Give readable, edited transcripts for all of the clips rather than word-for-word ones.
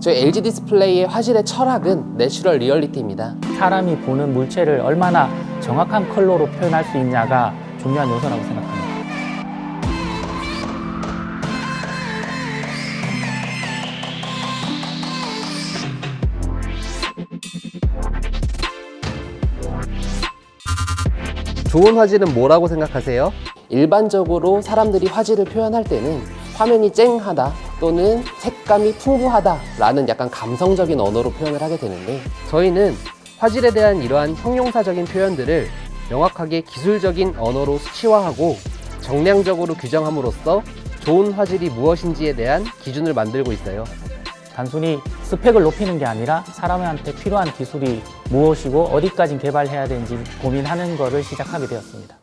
저희 LG 디스플레이의 화질의 철학은 내추럴 리얼리티입니다. 사람이 보는 물체를 얼마나 정확한 컬러로 표현할 수 있냐가 중요한 요소라고 생각합니다. 좋은 화질은 뭐라고 생각하세요? 일반적으로 사람들이 화질을 표현할 때는 화면이 쨍하다 또는 색감이 풍부하다 라는 약간 감성적인 언어로 표현을 하게 되는데, 저희는 화질에 대한 이러한 형용사적인 표현들을 명확하게 기술적인 언어로 수치화하고 정량적으로 규정함으로써 좋은 화질이 무엇인지에 대한 기준을 만들고 있어요. 단순히 스펙을 높이는 게 아니라 사람한테 필요한 기술이 무엇이고 어디까지 개발해야 되는지 고민하는 것을 시작하게 되었습니다.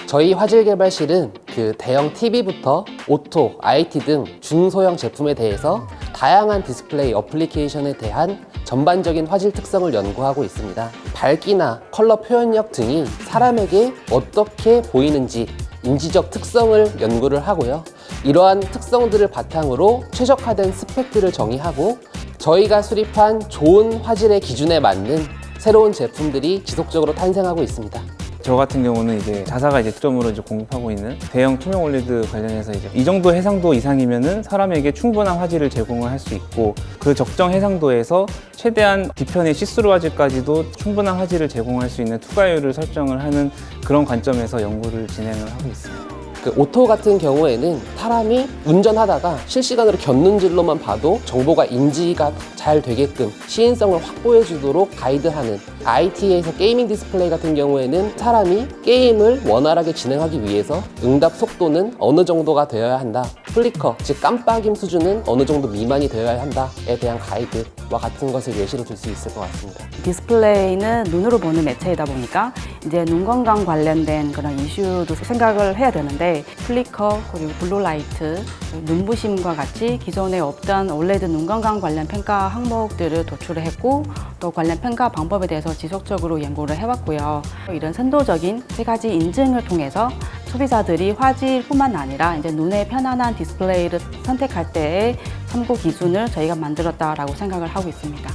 저희 화질 개발실은 그 대형 TV부터 오토, IT 등 중소형 제품에 대해서 다양한 디스플레이 어플리케이션에 대한 전반적인 화질 특성을 연구하고 있습니다. 밝기나 컬러 표현력 등이 사람에게 어떻게 보이는지 인지적 특성을 연구를 하고요. 이러한 특성들을 바탕으로 최적화된 스펙들을 정의하고 저희가 수립한 좋은 화질의 기준에 맞는 새로운 제품들이 지속적으로 탄생하고 있습니다. 저 같은 경우는 이제 자사가 이제 특점으로 이제 공급하고 있는 대형 투명 올레드 관련해서 이제 이 정도 해상도 이상이면은 사람에게 충분한 화질을 제공을 할 수 있고, 그 적정 해상도에서 최대한 뒤편의 시스루 화질까지도 충분한 화질을 제공할 수 있는 투과율을 설정을 하는 그런 관점에서 연구를 진행을 하고 있습니다. 그 오토 같은 경우에는 사람이 운전하다가 실시간으로 곁눈질로만 봐도 정보가 인지가 잘 되게끔 시인성을 확보해 주도록 가이드하는, IT에서 게이밍 디스플레이 같은 경우에는 사람이 게임을 원활하게 진행하기 위해서 응답 속도는 어느 정도가 되어야 한다, 플리커, 즉 깜빡임 수준은 어느 정도 미만이 되어야 한다에 대한 가이드와 같은 것을 예시로 들 수 있을 것 같습니다. 디스플레이는 눈으로 보는 매체이다 보니까 이제 눈 건강 관련된 그런 이슈도 생각을 해야 되는데, 플리커 그리고 블루라이트, 눈부심과 같이 기존에 없던 올레드 눈 건강 관련 평가 항목들을 도출을 했고, 또 관련 평가 방법에 대해서 지속적으로 연구를 해왔고요. 이런 선도적인 세 가지 인증을 통해서 소비자들이 화질뿐만 아니라 이제 눈에 편안한 디스플레이를 선택할 때의 참고 기준을 저희가 만들었다라고 생각을 하고 있습니다.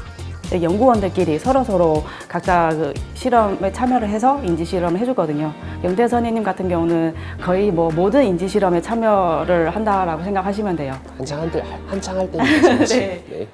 연구원들끼리 서로 각자 그 실험에 참여를 해서 인지 실험을 해주거든요. 영대 선생님 같은 경우는 거의 뭐 모든 인지 실험에 참여를 한다라고 생각하시면 돼요. 한창 할 때는 네. 네.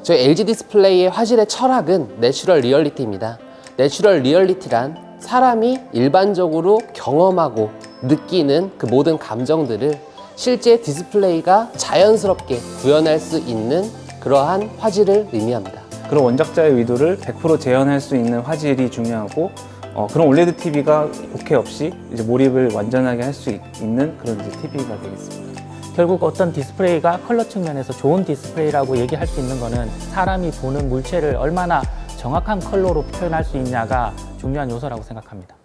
저희 LG 디스플레이의 화질의 철학은 내추럴 리얼리티입니다. 내추럴 리얼리티란 사람이 일반적으로 경험하고 느끼는 그 모든 감정들을 실제 디스플레이가 자연스럽게 구현할 수 있는 그러한 화질을 의미합니다. 그런 원작자의 의도를 100% 재현할 수 있는 화질이 중요하고, 그런 올레드 TV가 국회 없이 이제 몰입을 완전하게 할 수 있는 그런 이제 TV가 되겠습니다. 결국 어떤 디스플레이가 컬러 측면에서 좋은 디스플레이라고 얘기할 수 있는 거는 사람이 보는 물체를 얼마나 정확한 컬러로 표현할 수 있냐가 중요한 요소라고 생각합니다.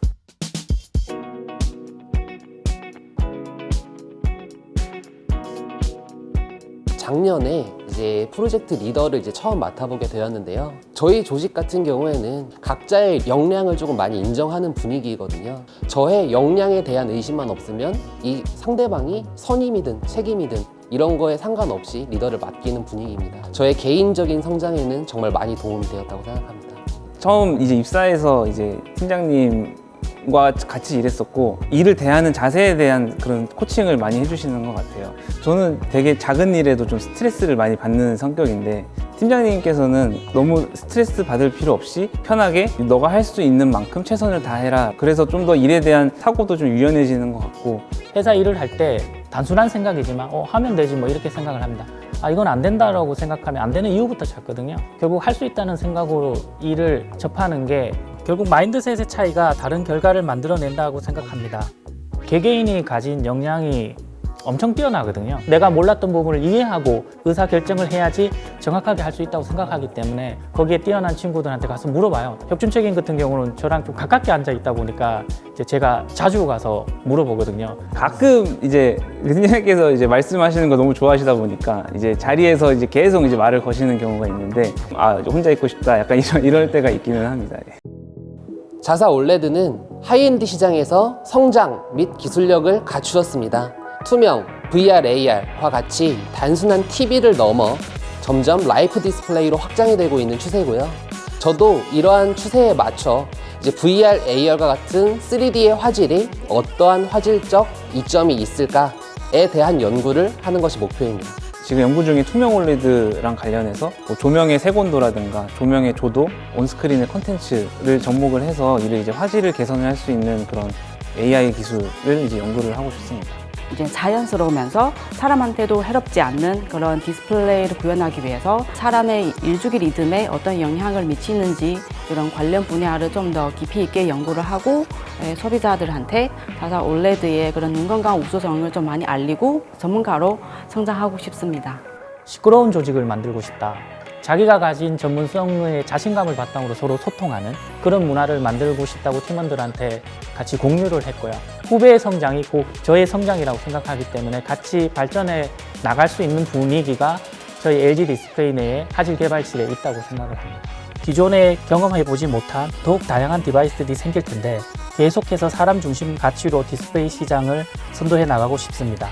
작년에 이제 프로젝트 리더를 이제 처음 맡아보게 되었는데요. 저희 조직 같은 경우에는 각자의 역량을 조금 많이 인정하는 분위기거든요. 저의 역량에 대한 의심만 없으면 이 상대방이 선임이든 책임이든 이런 거에 상관없이 리더를 맡기는 분위기입니다. 저의 개인적인 성장에는 정말 많이 도움이 되었다고 생각합니다. 처음 이제 입사해서 이제 팀장님과 같이 일했었고, 일을 대하는 자세에 대한 그런 코칭을 많이 해주시는 것 같아요. 저는 되게 작은 일에도 좀 스트레스를 많이 받는 성격인데, 팀장님께서는 너무 스트레스 받을 필요 없이 편하게 너가 할 수 있는 만큼 최선을 다해라. 그래서 좀 더 일에 대한 사고도 좀 유연해지는 것 같고. 회사 일을 할 때 단순한 생각이지만 하면 되지 뭐 이렇게 생각을 합니다. 이건 안 된다라고 생각하면 안 되는 이유부터 찾거든요. 결국 할 수 있다는 생각으로 일을 접하는 게 결국 마인드셋의 차이가 다른 결과를 만들어낸다고 생각합니다. 개개인이 가진 역량이 엄청 뛰어나거든요. 내가 몰랐던 부분을 이해하고 의사결정을 해야지 정확하게 할 수 있다고 생각하기 때문에 거기에 뛰어난 친구들한테 가서 물어봐요. 혁준책임 같은 경우는 저랑 좀 가깝게 앉아 있다 보니까 이제 제가 자주 가서 물어보거든요. 가끔 이제 교수님께서 이제 말씀하시는 거 너무 좋아하시다 보니까 이제 자리에서 이제 계속 이제 말을 거시는 경우가 있는데, 혼자 있고 싶다 약간 이럴 때가 있기는 합니다. 자사 올레드는 하이엔드 시장에서 성장 및 기술력을 갖추었습니다. 투명, VR, AR과 같이 단순한 TV를 넘어 점점 라이프 디스플레이로 확장이 되고 있는 추세고요. 저도 이러한 추세에 맞춰 이제 VR, AR과 같은 3D의 화질이 어떠한 화질적 이점이 있을까에 대한 연구를 하는 것이 목표입니다. 지금 연구 중인 투명 올레드랑 관련해서 뭐 조명의 색온도라든가 조명의 조도, 온스크린의 컨텐츠를 접목을 해서 이를 이제 화질을 개선을 할 수 있는 그런 AI 기술을 이제 연구를 하고 싶습니다. 이제 자연스러우면서 사람한테도 해롭지 않는 그런 디스플레이를 구현하기 위해서 사람의 일주기 리듬에 어떤 영향을 미치는지 이런 관련 분야를 좀 더 깊이 있게 연구를 하고 소비자들한테 다사 올레드의 그런 눈 건강 우수성을 좀 많이 알리고 전문가로 성장하고 싶습니다. 시끄러운 조직을 만들고 싶다. 자기가 가진 전문성의 자신감을 바탕으로 서로 소통하는 그런 문화를 만들고 싶다고 팀원들한테 같이 공유를 했고요. 후배의 성장이 곧 저의 성장이라고 생각하기 때문에 같이 발전해 나갈 수 있는 분위기가 저희 LG 디스플레이 내에 화질 개발실에 있다고 생각을 합니다. 기존에 경험해보지 못한 더욱 다양한 디바이스들이 생길 텐데 계속해서 사람 중심 가치로 디스플레이 시장을 선도해 나가고 싶습니다.